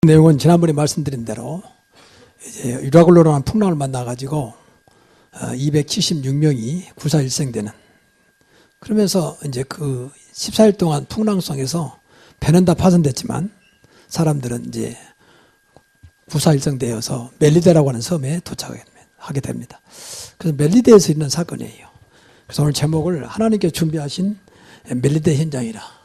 내용은 지난번에 말씀드린 대로 이제 유라굴로라는 풍랑을 만나가지고 276명이 구사일생되는, 그러면서 이제 그 14일 동안 풍랑 속에서 배는 다 파손됐지만 사람들은 이제 구사일생되어서 멜리데라고 하는 섬에 도착하게 됩니다. 그래서 멜리데에서 있는 사건이에요. 그래서 오늘 제목을 하나님께 준비하신 멜리데 현장이라.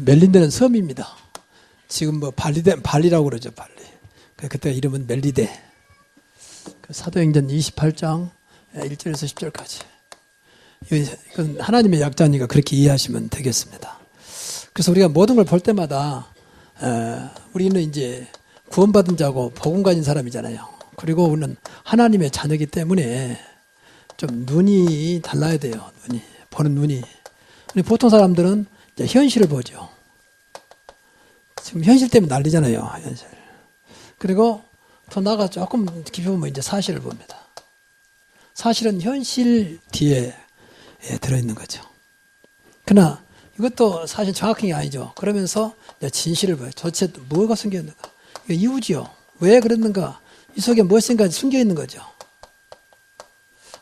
멜린데는 섬입니다. 지금 뭐 발리라고 그러죠, 발리. 그때 이름은 멜리데. 사도행전 28장 1절에서 10절까지. 이건 하나님의 약자니까 그렇게 이해하시면 되겠습니다. 그래서 우리가 모든 걸 볼 때마다 우리는 이제 구원받은 자고 복음 가진 사람이잖아요. 그리고 우리는 하나님의 자녀이기 때문에 좀 눈이 달라야 돼요. 보는 눈이. 보통 사람들은 이제 현실을 보죠. 지금 현실 때문에 난리잖아요, 현실. 그리고 더 나아가 조금 깊이 보면 이제 사실을 봅니다. 사실은 현실 뒤에 들어있는 거죠. 그러나 이것도 사실 정확한 게 아니죠. 그러면서 이제 진실을 봐요. 도대체 뭐가 숨겨 있는가? 이거 이유지요. 왜 그랬는가? 이 속에 무엇인가 숨겨 있는 거죠.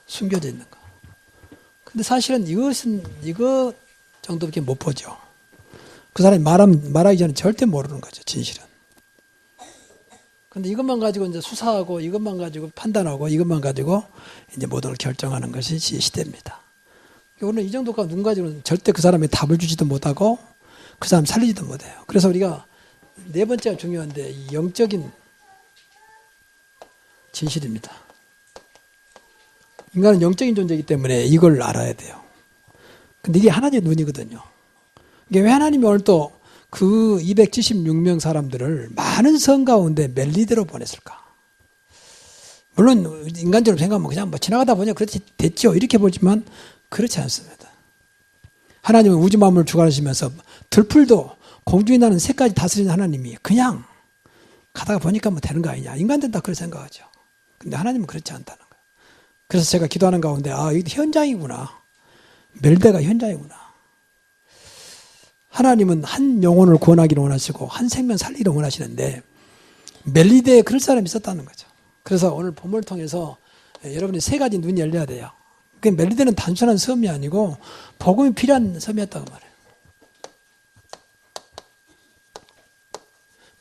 숨겨져 있는 거. 근데 사실은 이것 정도밖에 못 보죠. 그 사람이 말하기 전에 절대 모르는 거죠, 진실은. 근데 이것만 가지고 이제 수사하고, 이것만 가지고 판단하고, 이것만 가지고 이제 모든 걸 결정하는 것이 시대입니다. 오늘 이 정도가 눈 가지고는 절대 그 사람의 답을 주지도 못하고, 그 사람 살리지도 못해요. 그래서 우리가 네 번째가 중요한데, 이 영적인 진실입니다. 인간은 영적인 존재이기 때문에 이걸 알아야 돼요. 근데 이게 하나님의 눈이거든요. 이게 왜 하나님이 오늘 또 그 276명 사람들을 많은 성 가운데 멜리데로 보냈을까? 물론 인간적으로 생각하면 그냥 뭐 지나가다 보니 그렇게 됐죠, 이렇게 보지만 그렇지 않습니다. 하나님은 우주 만물을 주관하시면서 들풀도 공중에 나는 새까지 다스리는 하나님이 그냥 가다가 보니까 뭐 되는 거 아니냐. 인간들은 다 그렇게 생각하죠. 근데 하나님은 그렇지 않다는 거예요. 그래서 제가 기도하는 가운데 이게 현장이구나. 멜리데가 현장이구나. 하나님은 한 영혼을 구원하기를 원하시고 한 생명 살리기를 원하시는데 멜리데에 그럴 사람이 있었다는 거죠. 그래서 오늘 본문을 통해서 여러분이 세 가지 눈이 열려야 돼요. 그 멜리데는 단순한 섬이 아니고 복음이 필요한 섬이었다고 말해요.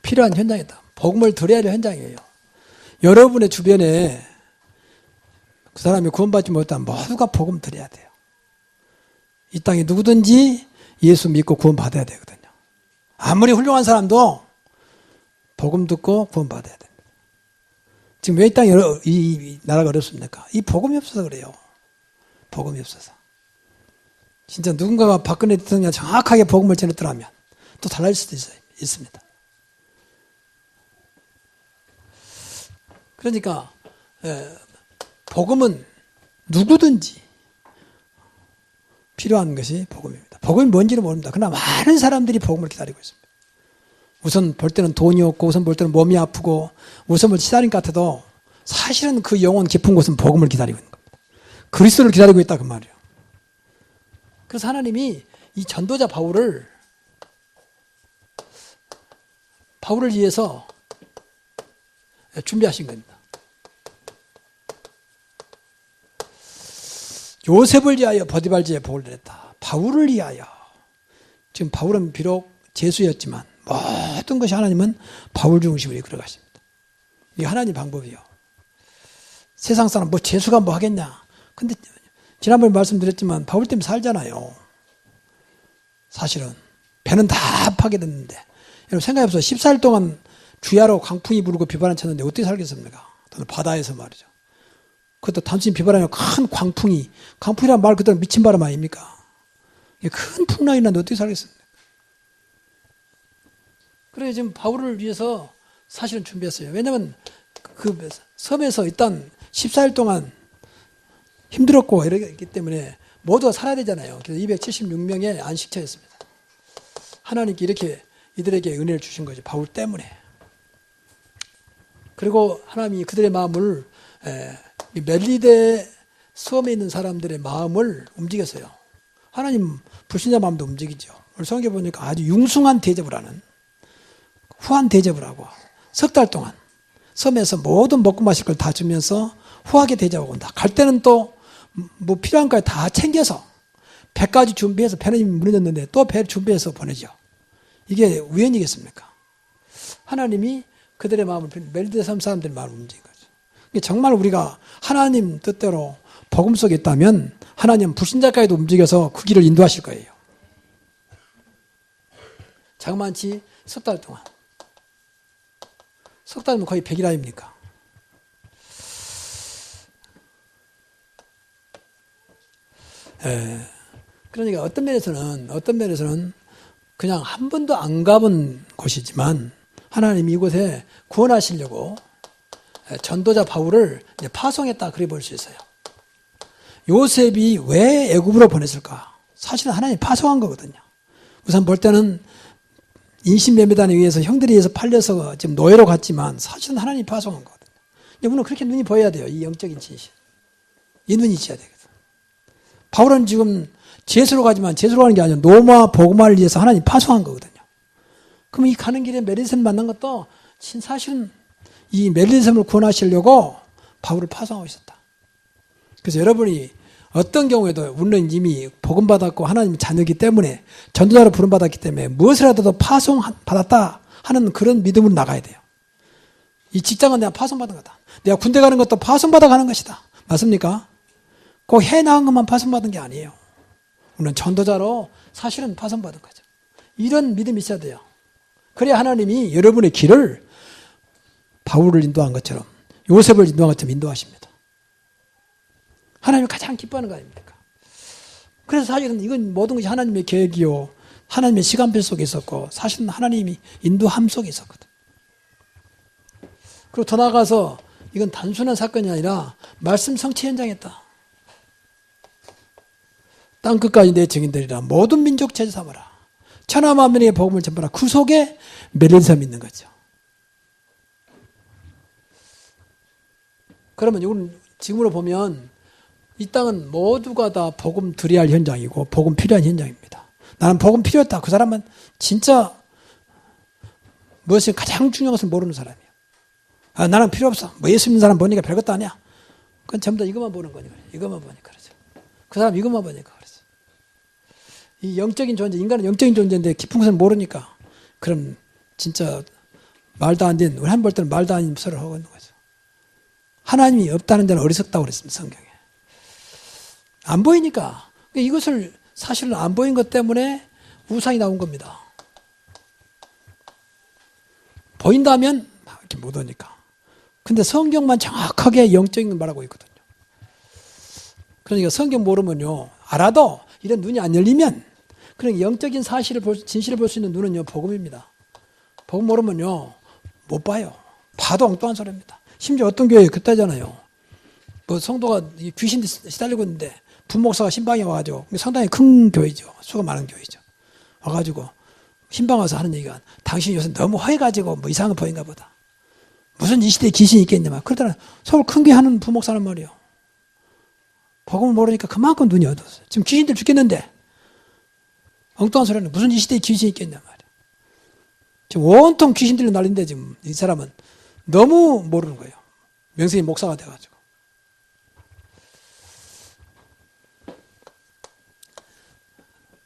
필요한 현장이다. 복음을 드려야 할 현장이에요. 여러분의 주변에 그 사람이 구원받지 못하면 모두가 복음 드려야 돼요. 이 땅에 누구든지 예수 믿고 구원받아야 되거든요. 아무리 훌륭한 사람도 복음 듣고 구원받아야 됩니다. 지금 왜 이 땅에 이 나라가 어렵습니까? 이 복음이 없어서 그래요. 복음이 없어서. 진짜 누군가가 박근혜 대통령이 정확하게 복음을 전했더라면 또 달라질 수도 있습니다. 그러니까 복음은 누구든지 필요한 것이 복음입니다. 복음이 뭔지는 모릅니다. 그러나 많은 사람들이 복음을 기다리고 있습니다. 우선 볼 때는 돈이 없고, 우선 볼 때는 몸이 아프고, 우선 뭐 치사린 같아도 사실은 그 영혼 깊은 곳은 복음을 기다리고 있는 겁니다. 그리스도를 기다리고 있다 그 말이에요. 그래서 하나님이 이 전도자 바울을 위해서 준비하신 겁니다. 요셉을 위하여 보디발지에 복을 내렸다. 바울을 위하여. 지금 바울은 비록 죄수였지만 모든 것이 하나님은 바울 중심으로 이끌어 가십니다. 이게 하나님 방법이요. 세상 사람 뭐 죄수가 뭐 하겠냐. 근데 지난번에 말씀드렸지만 바울 때문에 살잖아요. 사실은 배는 다 파괴됐는데 여러분 생각해보세요. 14일 동안 주야로 강풍이 불고 비바람 쳤는데 어떻게 살겠습니까? 바다에서 말이죠. 그것도 단순히 비바람이 아니라 큰 강풍이란 말 그대로 미친 바람 아닙니까? 큰 풍랑이 났는데 어떻게 살겠습니까? 그래 지금 바울을 위해서 사실은 준비했어요. 왜냐하면 그 섬에서 일단 14일 동안 힘들었고 이러기 때문에 모두가 살아야 되잖아요. 그래서 276명의 안식처였습니다. 하나님께 이렇게 이들에게 은혜를 주신 거죠. 바울 때문에. 그리고 하나님이 그들의 마음을 멜리데 섬에 있는 사람들의 마음을 움직였어요. 하나님 불신자 마음도 움직이죠. 오늘 성경에 보니까 아주 융숭한 대접을 하는, 후한 대접을 하고 석 달 동안 섬에서 모든 먹고 마실 걸 다 주면서 후하게 대접하고 온다. 갈 때는 또 뭐 필요한 걸 다 챙겨서 배까지 준비해서, 배는 이미 무너졌는데 또 배 준비해서 보내죠. 이게 우연이겠습니까? 하나님이 그들의 마음을, 멜리데 섬 사람들의 마음을 움직인 거죠. 정말 우리가 하나님 뜻대로 복음 속에 있다면 하나님 불신자까지도 움직여서 그 길을 인도하실 거예요. 자그마치 석 달 동안. 석 달이면 거의 100일 아닙니까? 그러니까 어떤 면에서는 그냥 한 번도 안 가본 곳이지만 하나님이 이곳에 구원하시려고 전도자 바울을 이제 파송했다, 그래 볼 수 있어요. 요셉이 왜 애굽으로 보냈을까? 사실은 하나님이 파송한 거거든요. 우선 볼 때는 인신매매단에 의해서 형들에 의해서 팔려서 지금 노예로 갔지만 사실은 하나님이 파송한 거거든요. 물론 그렇게 눈이 보여야 돼요. 이 영적인 진실. 이 눈이 있어야 되거든. 바울은 지금 제수로 가지만 제수로 가는 게 아니라 노마 복음화를 위해서 하나님 파송한 거거든요. 그럼 이 가는 길에 멜리셈 만난 것도 사실은 이 멜리셈을 구원하시려고 바울을 파송하고 있었다. 그래서 여러분이 어떤 경우에도 우리는 이미 복음 받았고 하나님 자녀이기 때문에 전도자로 부름 받았기 때문에 무엇을 하더라도 파송 받았다 하는 그런 믿음으로 나가야 돼요. 이 직장은 내가 파송 받은 거다. 내가 군대 가는 것도 파송 받아 가는 것이다. 맞습니까? 꼭 해 나간 것만 파송 받은 게 아니에요. 우리는 전도자로 사실은 파송 받은 거죠. 이런 믿음이 있어야 돼요. 그래야 하나님이 여러분의 길을 바울을 인도한 것처럼, 요셉을 인도한 것처럼 인도하십니다. 하나님이 가장 기뻐하는 거 아닙니까? 그래서 사실은 이건 모든 것이 하나님의 계획이요, 하나님의 시간표 속에 있었고, 사실은 하나님이 인도함 속에 있었거든. 그리고 더 나아가서 이건 단순한 사건이 아니라 말씀 성취 현장이었다. 땅끝까지 내 증인들이라 모든 민족 제자 삼으라. 천하 만민에게 복음을 전파하라. 그 속에 멜리셈이 있는 거죠. 그러면 이건 지금으로 보면 이 땅은 모두가 다 복음 드려야 할 현장이고 복음 필요한 현장입니다. 나는 복음 필요했다. 그 사람은 진짜 무엇이 가장 중요한 것을 모르는 사람이에요. 아, 나는 필요 없어. 뭐 예수 믿는 사람 보니까 별것도 아니야. 그건 전부 다 이것만 보는 거니까. 이것만 보니까 그러죠. 그 사람 이것만 보니까 그러죠. 이 영적인 존재, 인간은 영적인 존재인데 깊은 것을 모르니까 그럼 진짜 말도 안 되는, 우리 한 볼 때는 말도 안 되는 소리를 하고 있는 거죠. 하나님이 없다는 데는 어리석다고 그랬습니다. 성경에. 안 보이니까. 이것을 사실은 안 보인 것 때문에 우상이 나온 겁니다. 보인다면 이렇게 못 오니까. 근데 성경만 정확하게 영적인 걸 말하고 있거든요. 그러니까 성경 모르면요, 알아도 이런 눈이 안 열리면, 그러니까 영적인 사실을 진실을 볼 수 있는 눈은요, 복음입니다. 복음 모르면요, 못 봐요. 봐도 엉뚱한 소리입니다. 심지어 어떤 교회에 그때잖아요. 뭐 성도가 귀신 시달리고 있는데 부목사가 신방에 와가지고, 상당히 큰 교회죠. 수가 많은 교회죠. 와가지고 신방 와서 하는 얘기가, 당신이 요새 너무 허해가지고 뭐 이상한 거 보인가 보다. 무슨 이 시대에 귀신이 있겠냐. 그러더라. 서울 큰 교회 하는 부목사란 말이에요. 복음을 모르니까 그만큼 눈이 어두웠어요. 지금 귀신들 죽겠는데 엉뚱한 소리는 무슨 이 시대에 귀신이 있겠냐 말이에요. 지금 온통 귀신들로 날린데 지금 이 사람은 너무 모르는 거예요. 명색이 목사가 돼가지고.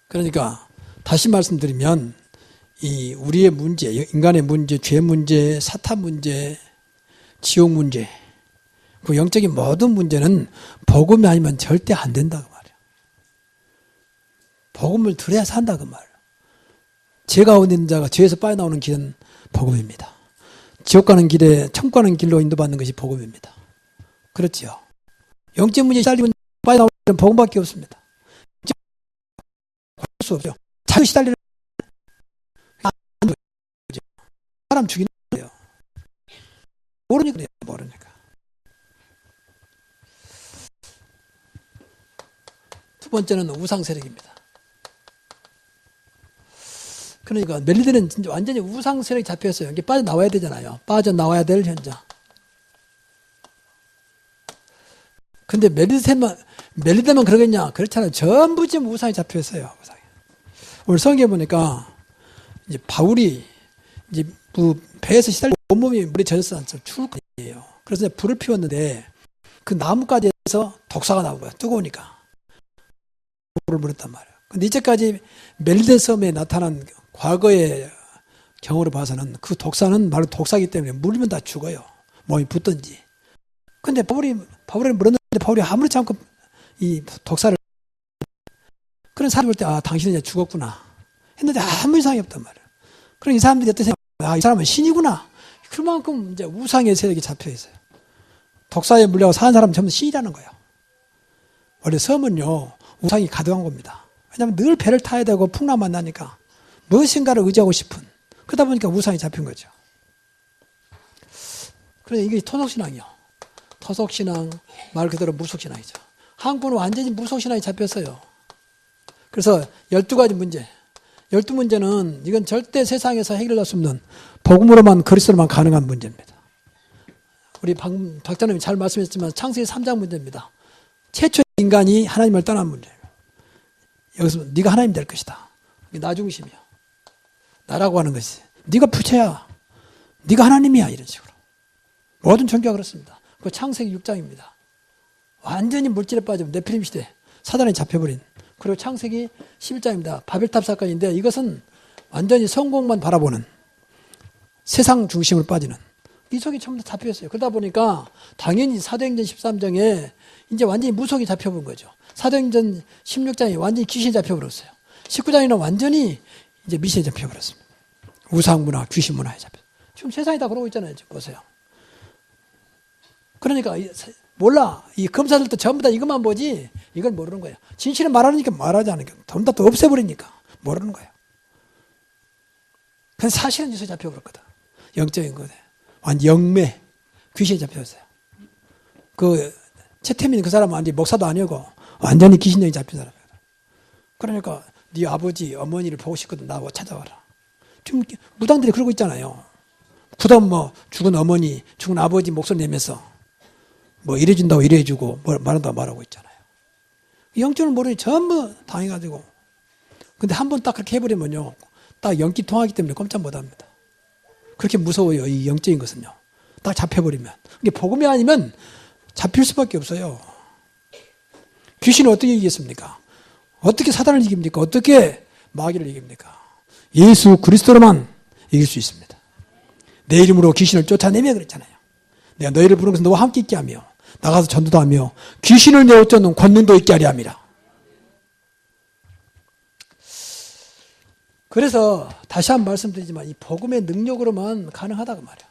그러니까 다시 말씀드리면 이 우리의 문제, 인간의 문제, 죄 문제, 사탄 문제, 지옥 문제, 그 영적인 모든 문제는 복음이 아니면 절대 안 된다고 말이에요. 복음을 들어야 산다고 말이에요. 죄 가운데 있는 자가 죄에서 빠져나오는 길은 복음입니다. 지옥 가는 길에 천국 가는 길로 인도받는 것이 복음입니다. 그렇지요. 영적 문제에 시달리면 빠져나오는 길은 복음밖에 없습니다. 할 수 없죠. 자유 시달리는 사람 죽이는 거예요. 모르니까 그래요. 모르니까. 두 번째는 우상 세력입니다. 그러니까 멜리데는 진짜 완전히 우상 세력이 잡혔어요. 이게 빠져나와야 되잖아요. 빠져나와야 될 현장. 근데 멜리데만 그러겠냐? 그렇잖아요. 전부 지금 우상이 잡혀 있어요. 우상이. 오늘 성경에 보니까 이제 바울이 이제 배에서 시달리고 온몸이 물에 젖었어 않죠. 추울 거예요. 그래서 이제 불을 피웠는데 그 나뭇가지에서 독사가 나온 거야. 뜨거우니까. 불을 물었단 말이에요. 근데 이제까지 멜리데 섬에 나타난 과거의 경우로 봐서는 그 독사는 바로 독사이기 때문에 물리면 다 죽어요. 몸이 붓든지. 근데 바울이 물었는데 바울이 아무렇지 않고 이 독사를 그런 사람을 볼 때 당신은 이제 죽었구나 했는데 아무 이상이 없단 말이에요. 그럼 이 사람들이 어떤 생각? 이 사람은 신이구나. 그만큼 이제 우상의 세력이 잡혀 있어요. 독사에 물려고 사는 사람은 전부 신이라는 거예요. 원래 섬은요 우상이 가득한 겁니다. 왜냐하면 늘 배를 타야 되고 풍랑 만나니까 무엇인가를 의지하고 싶은 그러다 보니까 우상이 잡힌 거죠. 그래서 이게 토속신앙이요. 토속신앙 말 그대로 무속신앙이죠. 한국은 완전히 무속신앙이 잡혔어요. 그래서 12가지 문제 12문제는 이건 절대 세상에서 해결할 수 없는 복음으로만 그리스도로만 가능한 문제입니다. 우리 박자님이 잘 말씀했지만 창세기 3장 문제입니다. 최초 인간이 하나님을 떠난 문제예요. 여기서 네가 하나님 될 것이다. 나 중심이야. 나라고 하는 것이. 네가 부처야. 네가 하나님이야. 이런 식으로. 모든 종교가 그렇습니다. 그 창세기 6장입니다. 완전히 물질에 빠지면 네피림 시대 사단에 잡혀버린. 그리고 창세기 11장입니다. 바벨탑 사건인데 이것은 완전히 성공만 바라보는 세상 중심을 빠지는 이 속이 전부 다 잡혀있어요. 그러다 보니까 당연히 사도행전 13장에 이제 완전히 무속이 잡혀본 거죠. 사도행전 16장에 완전히 귀신이 잡혀버렸어요. 19장에는 완전히 이제 미신이 잡혀버렸습니다. 우상문화, 귀신문화에 잡혀. 지금 세상이 다 그러고 있잖아요. 지금 보세요. 그러니까 몰라. 이 검사들도 전부 다 이것만 보지 이걸 모르는 거예요. 진실을 말하니까 말하지 않으니까 전부 다 또 없애버리니까 모르는 거예요. 그래서 사실은 이서 잡혀버렸거든. 영적인 거네. 완전 영매 귀신이 잡혔어요. 그 최태민 그 사람은 완전히 목사도 아니고 완전히 귀신령이 잡힌 사람이거든. 그러니까 네 아버지 어머니를 보고 싶거든. 나하고 찾아와라. 지금 무당들이 그러고 있잖아요. 부담 뭐 죽은 어머니 죽은 아버지 목소리 내면서 뭐 이래준다고 이래주고 뭐 말한다고 말하고 있잖아요. 영적을 모르니 전부 당해가지고 근데 한 번 딱 그렇게 해버리면요 딱 영기 통하기 때문에 꼼짝 못합니다. 그렇게 무서워요. 이 영적인 것은요. 딱 잡혀버리면. 이게 복음이 아니면 잡힐 수밖에 없어요. 귀신을 어떻게 이기겠습니까? 어떻게 사단을 이깁니까? 어떻게 마귀를 이깁니까? 예수 그리스도로만 이길 수 있습니다. 내 이름으로 귀신을 쫓아내며 그랬잖아요. 내가 너희를 부른 것은 너와 함께 있게 하며 나가서 전도도 하며 귀신을 내어 쫓는 권능도 있게 하려 함이라. 그래서 다시 한번 말씀드리지만 이 복음의 능력으로만 가능하다고 말이에요.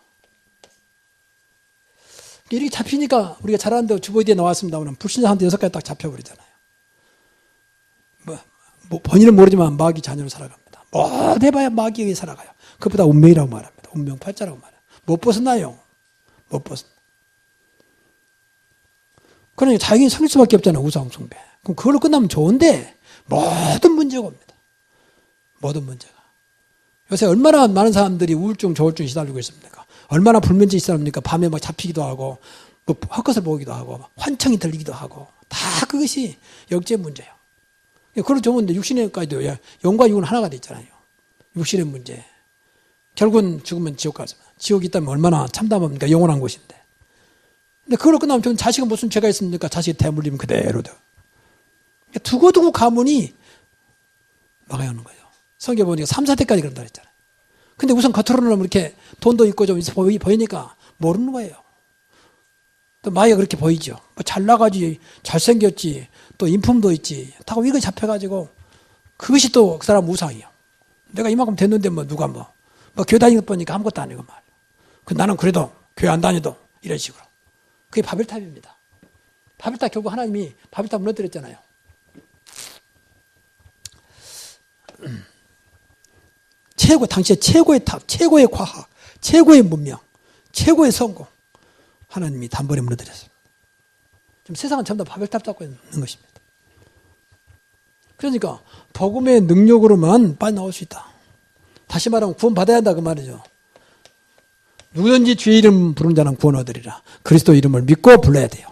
이렇게 잡히니까 우리가 잘하는데 주보기에 나왔습니다만 불신자한테 6가지 딱 잡혀버리잖아요. 뭐 본인은 모르지만 마귀 자녀로 살아갑니다. 뭐 해봐야 마귀에게 살아가요. 그것보다 운명이라고 말합니다. 운명 팔자라고 말해요. 못 벗어나요. 못 벗어나. 그러니까 자기는 섬길 수밖에 없잖아요. 우상 숭배. 그럼 그걸로 끝나면 좋은데 모든 문제가 옵니다. 모든 문제가. 요새 얼마나 많은 사람들이 우울증, 조울증 시달리고 있습니까? 얼마나 불면증이 시달립니까? 밤에 막 잡히기도 하고, 뭐 헛것을 보기도 하고, 환청이 들리기도 하고, 다 그것이 영적인 문제예요. 그런 좋은데 육신에까지도 영과 육은 하나가 돼 있잖아요. 육신의 문제. 결국은 죽으면 지옥 가서. 지옥이 있다면 얼마나 참담합니까? 영원한 곳인데. 근데 그걸로 끝나면 저는 자식은 무슨 죄가 있습니까? 자식이 대물리면 그대로도. 두고두고 가문이 막아오는 거예요. 성경 보니까 3, 4대까지 그런다 그랬잖아요. 근데 우선 겉으로는 이렇게 돈도 있고 좀 보이니까 모르는 거예요. 또 마귀가 그렇게 보이죠. 뭐 잘 나가지, 잘생겼지, 또 인품도 있지. 다 이거 잡혀가지고 그것이 또 그 사람 우상이에요. 내가 이만큼 됐는데 뭐 누가 뭐 교회 다니는 거 보니까 아무것도 아니고 말이에요. 나는 그래도 교회 안 다녀도 이런 식으로. 그게 바벨탑입니다. 바벨탑 결국 하나님이 바벨탑 무너뜨렸잖아요. 당시에 최고의 탑, 최고의 과학, 최고의 문명, 최고의 성공 하나님이 단번에 무너뜨렸습니다. 지금 세상은 전부 다 바벨탑 잡고 있는 것입니다. 그러니까 복음의 능력으로만 빠져나올 수 있다. 다시 말하면 구원 받아야 한다 그 말이죠. 누구든지 주의 이름 부르는 자는 구원 얻으리라. 그리스도 이름을 믿고 불러야 돼요.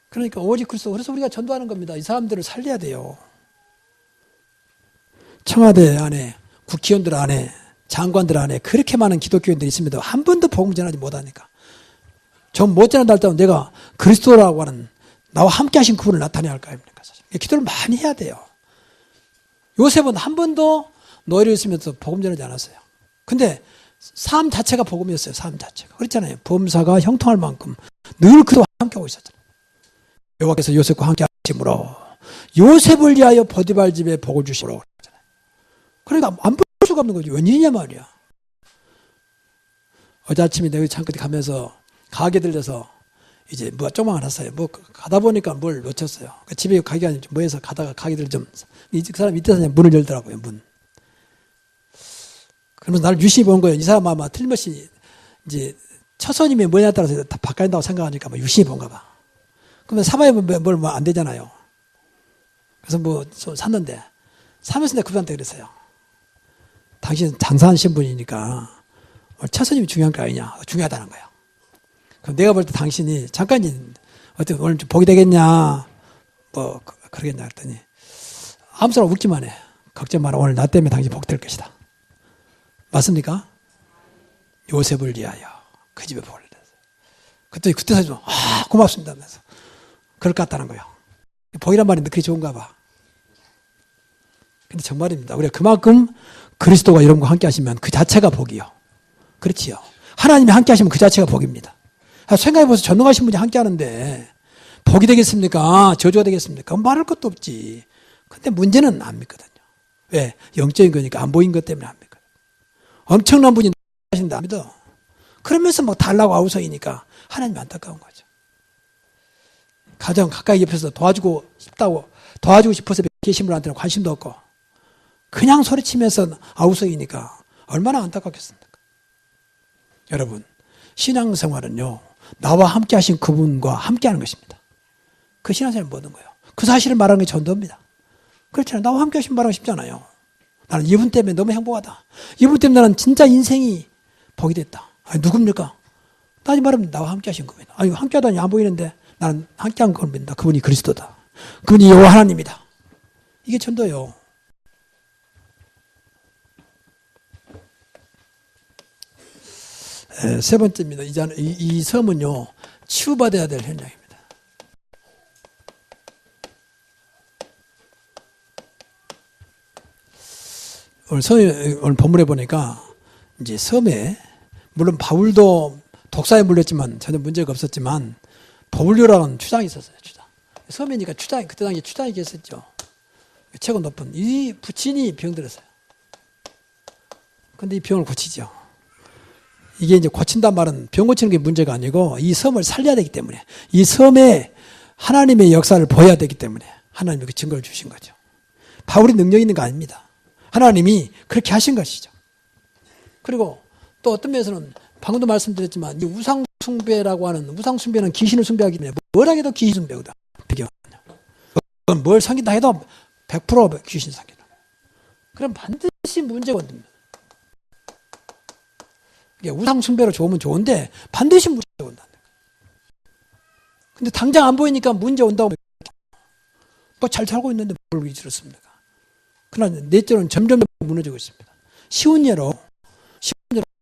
그러니까 오직 그리스도. 그래서 우리가 전도하는 겁니다. 이 사람들을 살려야 돼요. 청와대 안에, 국회의원들 안에, 장관들 안에 그렇게 많은 기독교인들이 있습니다. 한 번도 복음 전하지 못하니까. 좀 못 전한다 할때 내가 그리스도라고 하는 나와 함께 하신 그분을 나타내야 할 거 아닙니까? 기도를 많이 해야 돼요. 요셉은 한 번도 노예로 있으면서 복음 전하지 않았어요. 근데 삶 자체가 복음이었어요. 삶 자체가. 그렇잖아요. 범사가 형통할 만큼 늘 그와 함께하고 있었잖아요. 여호와께서 요셉과 함께 하심으로 요셉을 위하여 보디발 집에 복을 주시므로 그러잖아요. 그러니까 안 볼 수가 없는 거죠. 웬일이냐 말이야. 어제 아침에 내가 잠깐 가면서 가게 들려서 이제 뭐 조금만 왔어요. 뭐 가다 보니까 뭘 놓쳤어요. 집에 가기가 뭐 해서 가다가 가게들 그 사람 밑에서 그냥 문을 열더라고요. 문. 그러면서 나를 유심히 본 거예요. 이 사람 아마 틀림없이 이제 첫 손님이 뭐냐에 따라서 다 바꿔낸다고 생각하니까 뭐 유심히 본가 봐. 그러면 사봐야 뭘 뭐 안 되잖아요. 그래서 뭐 샀는데 사면서 내가 그분한테 그랬어요. 당신 장사하는 신분이니까 첫 손님이 중요한 거 아니냐. 중요하다는 거예요. 그럼 내가 볼 때 당신이 잠깐 어떻게 오늘 좀 복이 되겠냐 뭐 그러겠냐 했더니 아무 사람 웃기만 해. 걱정 마라. 오늘 나 때문에 당신 복 될 것이다. 맞습니까? 요셉을 위하여 그 집에 복을 내렸어요. 그때 사실 고맙습니다 하면서 그럴 것 같다는 거예요. 복이란 말이 그렇게 좋은가 봐. 근데 정말입니다. 우리가 그만큼 그리스도가 여러분과 함께 하시면 그 자체가 복이요. 그렇지요. 하나님이 함께 하시면 그 자체가 복입니다. 생각해보세요. 전능하신 분이 함께 하는데 복이 되겠습니까? 저주가 되겠습니까? 말할 것도 없지. 근데 문제는 안 믿거든요. 왜? 영적인 거니까 안 보인 것 때문에 안 믿거든요. 엄청난 분이 하신다 안 믿어. 그러면서 막 달라고 아우성이니까 하나님이 안타까운 거죠. 가장 가까이 옆에서 도와주고 싶어서 계신 분한테는 관심도 없고 그냥 소리치면서 아우성이니까 얼마나 안타깝겠습니까? 여러분, 신앙생활은요, 나와 함께 하신 그분과 함께 하는 것입니다. 그 신앙생활은 뭐는 거예요? 그 사실을 말하는 게 전도입니다. 그렇잖아요. 나와 함께 하신 말하고 싶잖아요. 나는 이분 때문에 너무 행복하다. 이분 때문에 나는 진짜 인생이 복이 됐다. 아니, 누굽니까? 따지 말하면 나와 함께 하신 그분이다. 아니, 함께 하다니 안 보이는데 나는 함께 한 그걸 믿는다. 그분이 그리스도다. 그분이 여호와 하나님이다. 이게 전도예요. 세 번째입니다. 이 섬은요, 치유받아야 될 현장입니다. 오늘 본문에 보니까, 이제 섬에, 물론 바울도 독사에 물렸지만 전혀 문제가 없었지만, 버울류라는 추장이 있었어요, 추장. 섬이니까 그때 당시에 추장이 계셨죠. 최고 높은. 이 부친이 병들었어요. 근데 이 병을 고치죠. 이게 이제 고친단 말은 병 고치는 게 문제가 아니고 이 섬을 살려야 되기 때문에 이 섬에 하나님의 역사를 보여야 되기 때문에 하나님이 그 증거를 주신 거죠. 바울이 능력 있는 거 아닙니다. 하나님이 그렇게 하신 것이죠. 그리고 또 어떤 면에서는 방금도 말씀드렸지만 이 우상숭배라고 하는 우상숭배는 귀신을 숭배하기 때문에 뭘 하게도 귀신 숭배거든. 뭘 섬긴다 해도 100% 귀신 섬긴다. 그럼 반드시 문제가 온답니다. 우상숭배로 좋으면 좋은데 반드시 문제가 온다. 근데 당장 안 보이니까 문제 온다고 뭐 잘 살고 있는데 뭘 이렇습니까? 그러나 넷째로는 점점 무너지고 있습니다. 쉬운 예로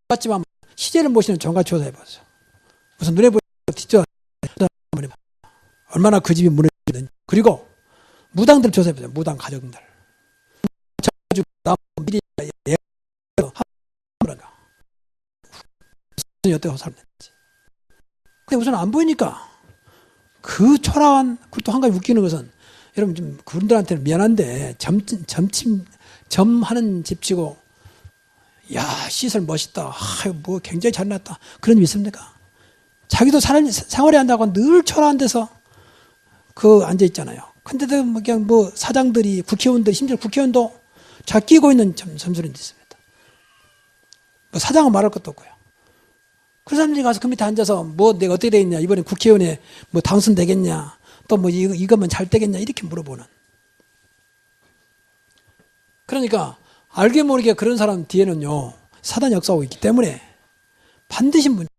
같지만 시제를 모시는 종가 조사해보세요. 무슨 눈에 보이는 뒷조 얼마나 그 집이 무너지는지. 그리고 무당들 조사해보세요. 무당 가정들 미리 어떻게 살았는지. 근데 우선 안 보이니까 그 초라한, 또 한 가지 웃기는 것은 여러분 좀 그분들한테는 미안한데 점하는 집치고 야 시설 멋있다. 뭐 굉장히 잘났다. 그런 일 있습니까? 자기도 생활해야 한다고 늘 초라한 데서 그 앉아 있잖아요. 근데도 그냥 뭐 사장들이 국회의원들 심지어 국회의원도 자 끼고 있는 점수는 있습니다. 뭐 사장은 말할 것도 없고요. 그 사람들이 가서 그 밑에 앉아서 뭐 내가 어떻게 되겠냐, 이번에 국회의원에 뭐 당선되겠냐, 또 뭐 이거면 잘 되겠냐 이렇게 물어보는. 그러니까 알게 모르게 그런 사람 뒤에는요 사단이 역사하고 있기 때문에 반드시 문제.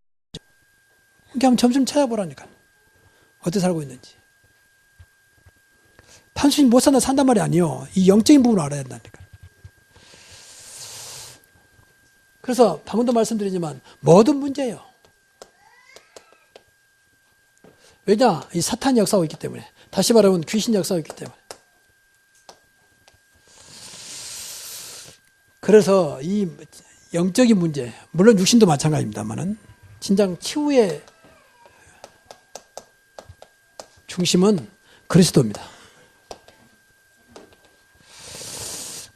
이렇게 한번 점점 찾아보라니까 어떻게 살고 있는지. 단순히 못 산다 산단 말이 아니에요. 이 영적인 부분을 알아야 된다니까. 그래서 방금도 말씀드리지만 모든 문제예요. 왜냐? 이 사탄이 역사하고 있기 때문에. 다시 말하면 귀신 역사하고 있기 때문에. 그래서 이 영적인 문제, 물론 육신도 마찬가지입니다만은 진정 치유의 중심은 그리스도입니다.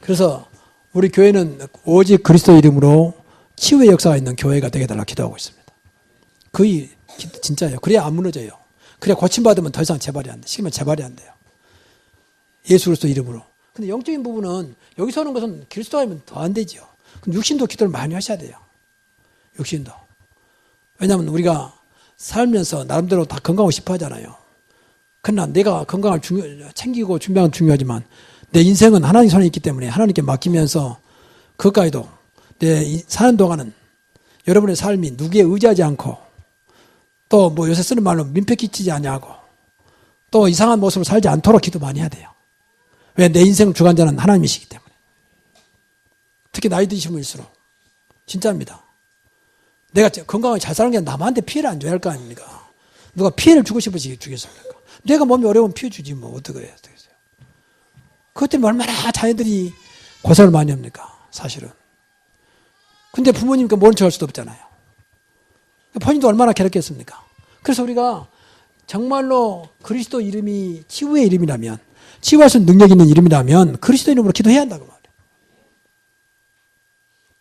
그래서 우리 교회는 오직 그리스도 이름으로 치유의 역사가 있는 교회가 되게 달라고 기도하고 있습니다. 그게 진짜예요. 그래야 안 무너져요. 그래야 고침받으면 더 이상 재발이 안 돼. 시키면 재발이 안 돼요. 예수 그리스도 이름으로. 근데 영적인 부분은 여기서 오는 것은 그리스도가 아니면 더 안 되죠. 그럼 육신도 기도를 많이 하셔야 돼요. 육신도. 왜냐하면 우리가 살면서 나름대로 다 건강하고 싶어 하잖아요. 그러나 내가 건강을 챙기고 준비하는 건 중요하지만 내 인생은 하나님 손에 있기 때문에 하나님께 맡기면서 그것까지도 내 사는 동안은 여러분의 삶이 누구에 의지하지 않고 또 뭐 요새 쓰는 말로 민폐 끼치지 아니하고 또 이상한 모습으로 살지 않도록 기도 많이 해야 돼요. 왜? 내 인생 주관자는 하나님이시기 때문에. 특히 나이 드신 분일수록. 진짜입니다. 내가 건강하게 잘 사는 게 남한테 피해를 안 줘야 할 거 아닙니까? 누가 피해를 주고 싶으시 주겠습니까? 내가 몸이 어려우면 피해 주지 뭐 어떻게 해야 되겠어요? 그것 때문에 얼마나 자녀들이 고생을 많이 합니까? 사실은. 근데 부모님께 모른 척 할 수도 없잖아요. 본인도 얼마나 괴롭겠습니까? 그래서 우리가 정말로 그리스도 이름이 치유의 이름이라면 치유할 수 있는 능력 있는 이름이라면 그리스도 이름으로 기도해야 한다고 말이에요.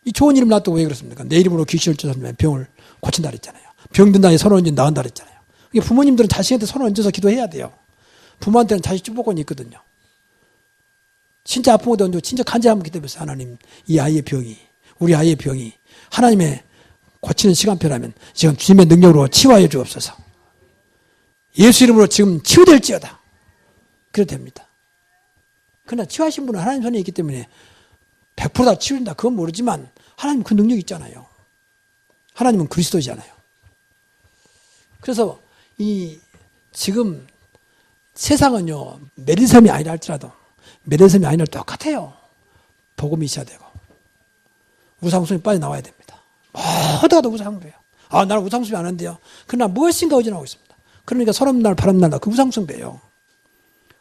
이 좋은 이름 놔두고 왜 그렇습니까? 내 이름으로 귀신을 쫓아내면 병을 고친다 그랬잖아요. 병든 다에 손 얹은 나은다 그랬잖아요. 부모님들은 자식한테 손을 얹어서 기도해야 돼요. 부모한테는 자식 축복권이 있거든요. 진짜 아픈 것도 얹고 진짜 간절히 기도해보세요. 하나님, 이 아이의 병이, 우리 아이의 병이 하나님의 고치는 시간표라면 지금 주님의 능력으로 치유하여 주옵소서. 예수 이름으로 지금 치유될지어다. 그래도 됩니다. 그러나 치유하신 분은 하나님 손에 있기 때문에 100%다 치유된다. 그건 모르지만 하나님 그 능력이 있잖아요. 하나님은 그리스도잖아요. 그래서 이 지금 세상은요 메리섬이 아니라 할지라도 메리섬이 아니라 똑같아요. 복음이 있어야 되고 우상숭이 빠져나와야 됩니다. 모두가 다 우상숭배예요. 아, 나는 우상숭배 안 한대요. 그러나 무엇인가 의존하고 있습니다. 그러니까 손 없는 날 발 없는 날 그 우상숭배예요.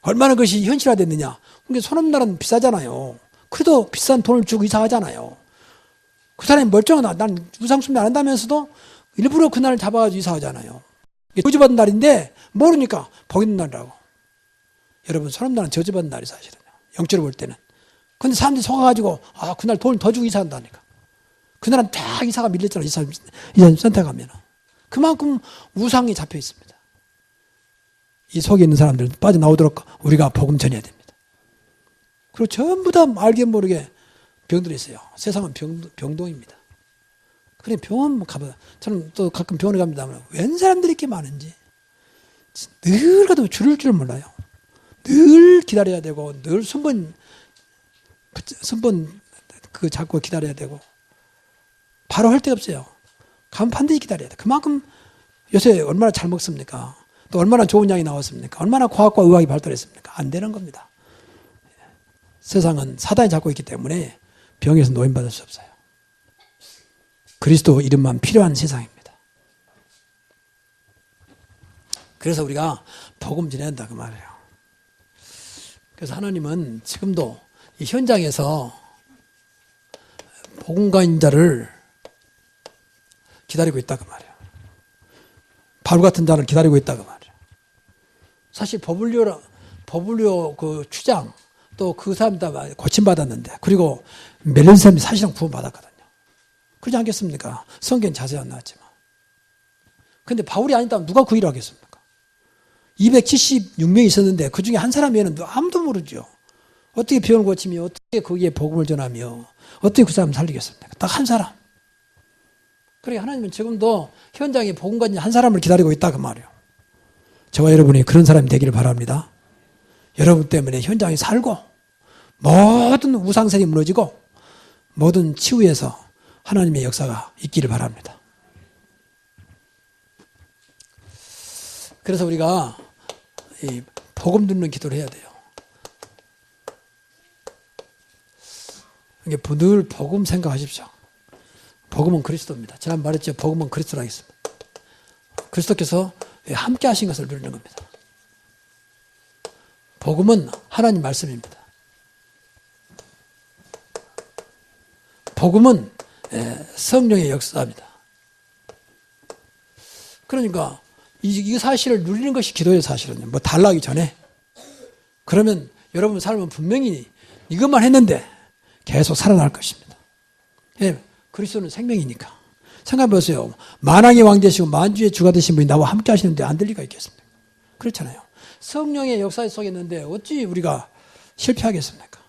얼마나 그것이 현실화됐느냐. 그러니까 손 없는 날은 비싸잖아요. 그래도 비싼 돈을 주고 이사하잖아요. 그 사람이 멀쩡하다. 난 우상숭배 안 한다면서도 일부러 그날을 잡아가지고 이사하잖아요. 이게 저주받은 날인데 모르니까 복 있는 날이라고. 여러분 손 없는 날은 저주받은 날이 사실은 영적으로 볼 때는. 근데 사람들이 속아가지고 아 그날 돈을 더 주고 이사한다니까. 그날은 딱 이사가 밀렸잖아. 이사 센터 가면. 그만큼 우상이 잡혀 있습니다. 이 속에 있는 사람들 빠져나오도록 우리가 복음 전해야 됩니다. 그리고 전부 다 알게 모르게 병들이 있어요. 세상은 병동입니다. 그래 병원 가봐. 저는 또 가끔 병원에 갑니다만 웬 사람들이 이렇게 많은지 늘 가도 줄을 줄 몰라요. 늘 기다려야 되고 늘 순번 그 잡고 기다려야 되고 바로 할 데가 없어요. 가면 반드시 기다려야 돼. 그만큼 요새 얼마나 잘 먹습니까? 또 얼마나 좋은 약이 나왔습니까? 얼마나 과학과 의학이 발달했습니까? 안 되는 겁니다. 세상은 사단이 잡고 있기 때문에 병에서 노인받을 수 없어요. 그리스도 이름만 필요한 세상입니다. 그래서 우리가 복음 전해야 한다 그 말이에요. 그래서 하나님은 지금도 이 현장에서 복음가인 자를 기다리고 있다 그 말이에요. 바울 같은 자를 기다리고 있다 그 말이에요. 사실 버블리오 그 추장 또 그 사람 다 고침받았는데 그리고 멜린 사람이 사실은 구원받았거든요. 그러지 않겠습니까? 성경엔 자세히 안 나왔지만. 근데 바울이 아니다면 누가 그 일을 하겠습니까? 276명이 있었는데 그 중에 한 사람 외에는 아무도 모르죠. 어떻게 병을 고치며 어떻게 거기에 복음을 전하며 어떻게 그 사람을 살리겠습니까? 딱 한 사람. 그러니까 하나님은 지금도 현장에 복음 가진 한 사람을 기다리고 있다 그 말이에요. 저와 여러분이 그런 사람이 되기를 바랍니다. 여러분 때문에 현장에 살고 모든 우상생이 무너지고 모든 치유에서 하나님의 역사가 있기를 바랍니다. 그래서 우리가 이 복음 듣는 기도를 해야 돼요. 이게 늘 복음 생각하십시오. 복음은 그리스도입니다. 지난번 말했죠. 복음은 그리스도라 했습니다. 그리스도께서 함께 하신 것을 누리는 겁니다. 복음은 하나님 말씀입니다. 복음은 성령의 역사입니다. 그러니까 이 사실을 누리는 것이 기도의 사실은요. 뭐 달라기 전에. 그러면 여러분 삶은 분명히 이것만 했는데 계속 살아날 것입니다. 그리스도는 생명이니까. 생각해보세요. 만왕의 왕 되시고 만주의 주가 되신 분이 나와 함께 하시는데 안 될 리가 있겠습니까? 그렇잖아요. 성령의 역사 속에 있는데 어찌 우리가 실패하겠습니까?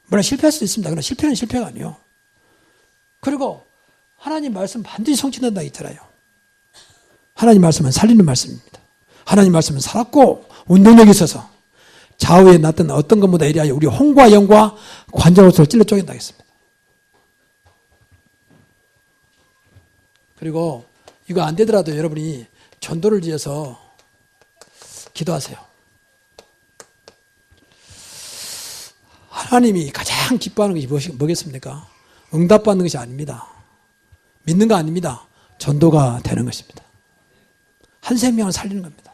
물론 실패할 수도 있습니다. 그러나 실패는 실패가 아니에요. 그리고 하나님 말씀 반드시 성취된다 했잖아요. 하나님 말씀은 살리는 말씀입니다. 하나님 말씀은 살았고 운동력이 있어서 좌우에 났던 어떤 것보다 이리하여 우리 홍과 영과 관절옷을 찔러 쪼갠다 했습니다. 그리고 이거 안 되더라도 여러분이 전도를 위해서 기도하세요. 하나님이 가장 기뻐하는 것이 뭐겠습니까? 응답받는 것이 아닙니다. 믿는 거 아닙니다. 전도가 되는 것입니다. 한 생명을 살리는 겁니다.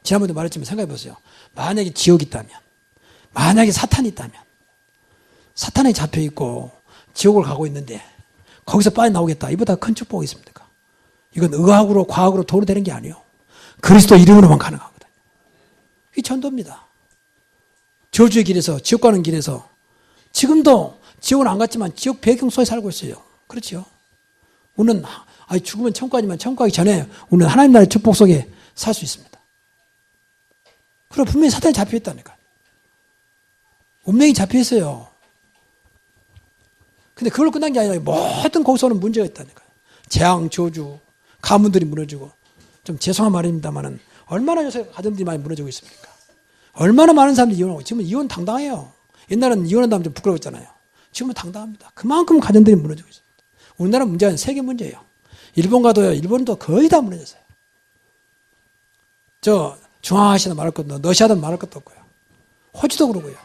지난번에 말했지만 생각해 보세요. 만약에 지옥이 있다면, 만약에 사탄이 있다면, 사탄에 잡혀 있고 지옥을 가고 있는데 거기서 빠져나오겠다. 이보다 큰 축복이 있습니까? 이건 의학으로 과학으로 도로 되는 게 아니에요. 그리스도 이름으로만 가능하거든요. 이게 전도입니다. 저주의 길에서 지옥 가는 길에서 지금도 지옥은 안 갔지만 지옥 배경 속에 살고 있어요. 그렇죠? 우리는 죽으면 천국 가지만 천국 가기 전에 우리는 하나님 나라의 축복 속에 살 수 있습니다. 그리고 분명히 사탄이 잡혀있다니까요. 운명이 잡혀있어요. 근데 그걸 끝난 게 아니라 모든 거기서 오는 문제가 있다니까요. 재앙, 저주, 가문들이 무너지고, 좀 죄송한 말입니다만은 얼마나 요새 가정들이 많이 무너지고 있습니까? 얼마나 많은 사람들이 이혼하고, 지금은 이혼 당당해요. 옛날에는 이혼한다면 좀 부끄러웠잖아요. 지금은 당당합니다. 그만큼 가정들이 무너지고 있습니다. 우리나라 문제는 세계 문제예요. 일본 가도요, 일본도 거의 다 무너졌어요. 중앙아시아도 말할 것도 없고, 러시아도 말할 것도 없고요. 호주도 그러고요.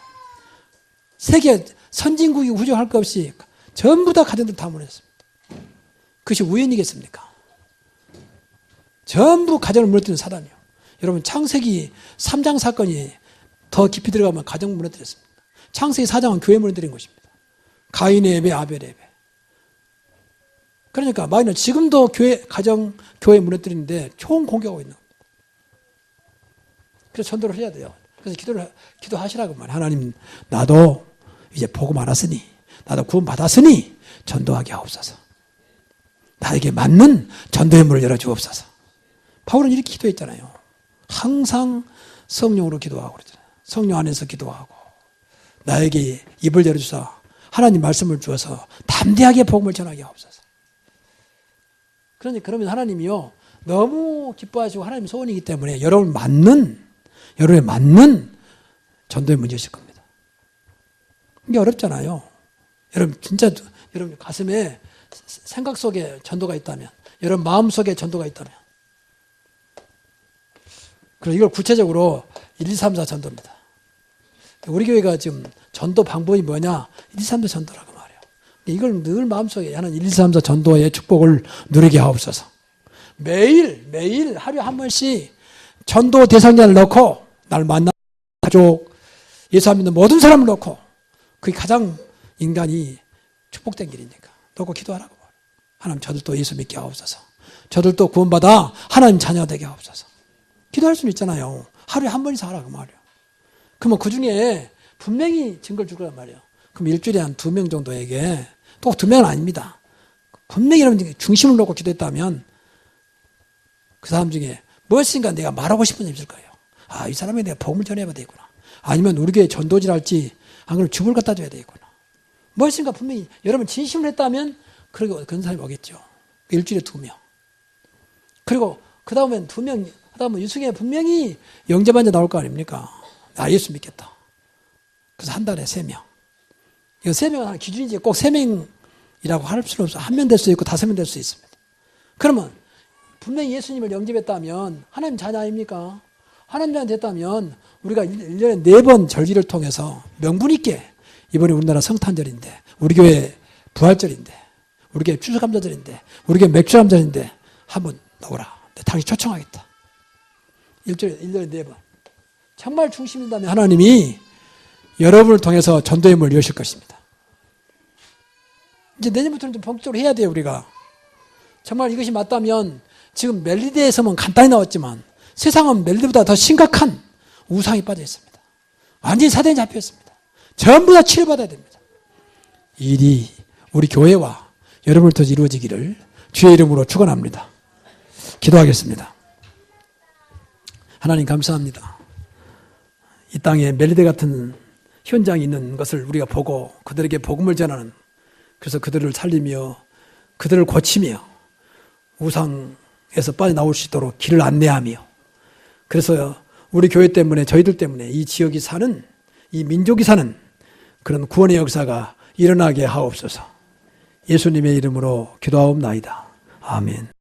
세계 선진국이 후적할 것 없이 전부 다 가정들 다 무너졌습니다. 그것이 우연이겠습니까? 전부 가정을 무너뜨리는 사단이요. 여러분 창세기 3장 사건이 더 깊이 들어가면 가정 무너뜨렸습니다. 창세기 4장은 교회 무너뜨린 것입니다. 가인의 예배, 아벨의 예배. 그러니까 마귀는 지금도 교회 무너뜨리는데 총 공격하고 있는 겁니다. 그래서 전도를 해야 돼요. 그래서 기도하시라고 말. 하나님, 나도 이제 복음 알았으니, 나도 구원 받았으니 전도하게 하옵소서. 나에게 맞는 전도의 문을 열어주옵소서. 바울은 이렇게 기도했잖아요. 항상 성령으로 기도하고 그러잖아요. 성령 안에서 기도하고 나에게 입을 열어주사 하나님 말씀을 주어서 담대하게 복음을 전하게 하옵소서. 그러면 하나님이요 너무 기뻐하시고 하나님 소원이기 때문에 여러분에 맞는 전도의 문제이실 겁니다. 이게 어렵잖아요. 여러분 진짜 여러분 가슴에 생각 속에 전도가 있다면, 여러분 마음 속에 전도가 있다면, 그리고 이걸 구체적으로 1, 2, 3, 4 전도입니다. 우리 교회가 지금 전도 방법이 뭐냐? 1, 2, 3, 4 전도라고 말해요. 이걸 늘 마음속에 하는 1, 2, 3, 4 전도의 축복을 누리게 하옵소서. 매일 하루에 한 번씩 전도 대상자를 넣고 날 만난 가족, 예수 안 믿는 모든 사람을 넣고 그게 가장 인간이 축복된 길이니까 넣고 기도하라고 말해요. 하나님 저들도 예수 믿게 하옵소서. 저들도 구원받아 하나님 자녀 되게 하옵소서. 기도할 수는 있잖아요. 하루에 한 번씩 하라고 말이에요. 그러면 그 중에 분명히 증거를 줄 거란 말이에요. 그럼 일주일에 한 2명 정도에게, 꼭 2명은 아닙니다. 분명히 여러분 중심을 놓고 기도했다면 그 사람 중에 무엇인가 내가 말하고 싶은 점이 있을 거예요. 아, 이 사람에게 내가 복음을 전해야 되겠구나. 아니면 우리 교회 전도질 할지, 안 그러면 줍을 갖다 줘야 되겠구나. 무엇인가 분명히 여러분 진심을 했다면 그런 사람이 오겠죠. 일주일에 2명. 그리고 그 다음엔 2명 하다 보면 유승에 분명히 영접한 자 나올 거 아닙니까? 아, 예수 믿겠다. 그래서 한 달에 3명. 이거 3명은 기준이지 꼭 3명이라고 할 수는 없어. 1명 될 수 있고 5명 될 수 있습니다. 그러면 분명히 예수님을 영접했다면 하나님 자녀 아닙니까? 하나님 자녀 됐다면 우리가 1년에 4번 절기를 통해서 명분 있게, 이번에 우리나라 성탄절인데 우리 교회 부활절인데, 우리 교회 추수감사절인데, 우리 교회 맥주감사절인데 한번 나오라. 당신 초청하겠다. 1년에 4번. 정말 중심이라면 하나님이 여러분을 통해서 전도의 문을 여실 것입니다. 이제 내년부터는 좀 본격적으로 해야 돼요, 우리가. 정말 이것이 맞다면 지금 멜리데에서만 간단히 나왔지만 세상은 멜리데보다 더 심각한 우상이 빠져 있습니다. 완전히 사단이 잡혀 있습니다. 전부 다 치료받아야 됩니다. 이 일이 우리 교회와 여러분을 통해서 이루어지기를 주의 이름으로 축원합니다. 기도하겠습니다. 하나님 감사합니다. 이 땅에 멜리데 같은 현장이 있는 것을 우리가 보고 그들에게 복음을 전하는, 그래서 그들을 살리며 그들을 고치며 우상에서 빠져나올 수 있도록 길을 안내하며, 그래서 우리 교회 때문에, 저희들 때문에 이 지역이 사는, 이 민족이 사는 그런 구원의 역사가 일어나게 하옵소서. 예수님의 이름으로 기도하옵나이다. 아멘.